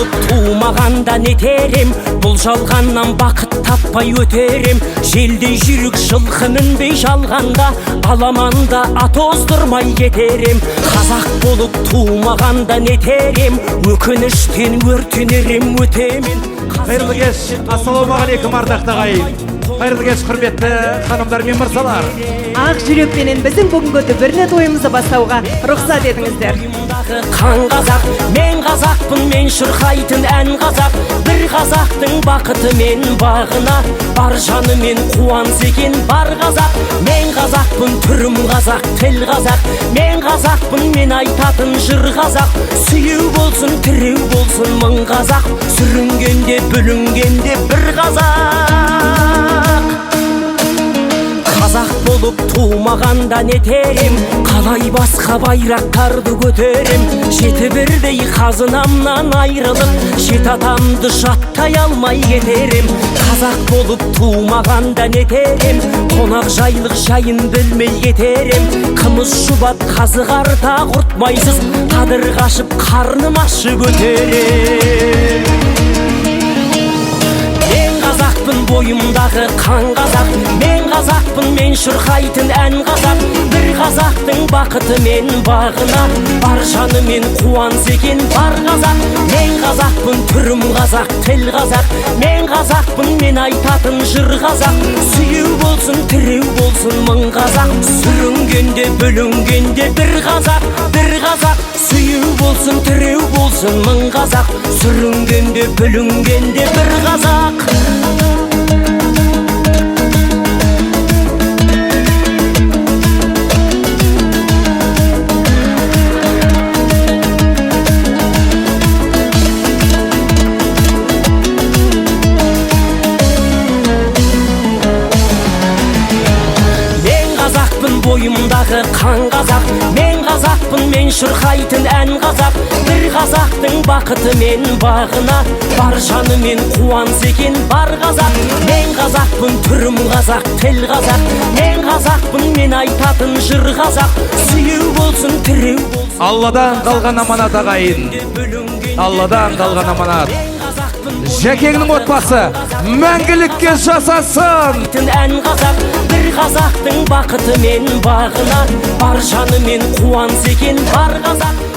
болып тумағанда нетерем, бұл жалғаннан бақыт таппай өтерем. Желдей жүрік жылқы мінбей жалғанда, аламанда ат оздырмай кетерем. Қазақ болып тумағанда нетерем, өкініштен өртенерем өтемен. Қайырлы кеш, ассалаумағалейкум ардақты ағайын. Қайырлы кеш, құрметті ханымдар мен мырзалар. Ақ жүрекпенен біздің бүгінгі дүбірлі тойымызды бастауға рұқсат етіңіздер. Қан қазақ, мен қазақпын, мен шырқайтын ән қазақ. Бір қазақтың бақыты мен бағына, бар жаны мен қуаныс екен бар қазақ. Мен қазақпын, түрім қазақ, тіл қазақ. Мен қазақпын, мен айтатын жыр қазақ. Сүйеу болсын, тіреу болсын мың қазақ. Сүрінгенде, бүлінгенде бір қазақ. Қазақ болып тумағанда нетерем, қалай басқа байрақтарды көтерем. Жеті бірдей қазынамнан айрылып, жет атамды жаттай алмай кетерем. Қазақ болып тумағанда нетерем, қонақ жайлық жайын білмей кетерем. Қымыз шұбат қазы қарта құртмайсыз, қадыр қашып қарным ашып өтерем. Қазақпын, бойымдағы қан қазақ. Мен қазақпын, мен шырқайтын ән қазақ. Бір қазақтың бақыты мен бағына, бар жаны мен қуаныс екен бар қазақ. Мен қазақпын, түрім қазақ, тіл қазақ. Мен қазақпын, мен айтатын жыр қазақ. Сүйеу болсын, тіреу болсын мың қазақ. Сүрінгенде, бүлінгенде бір қазақ, бір қазақ. Сүйеу болсын, тіреу болсын мың қазақ. Сүрінгенде, бүлінгенде бір қазақ. Бойымдағы қан қазақ, мен қазақпын, мен шырқайтын ән қазақ. Бір қазақтың бақыты мен бағына, бар жаны мен қуаныс екен бар қазақ. Мен қазақпын, түрім қазақ, тіл қазақ. Мен қазақпын, мен айтатын жыр қазақ. Сүйеу болсын, тіреу болсын. Алладан қалған аманат ағайын, Алладан қалған аманат. Жәкеңнің отбасы мәңгілікке жасасын. Ән қазақ, бір қазақтың бақыты мен бағына, бар жаны мен қуаныс екен бар қазақ.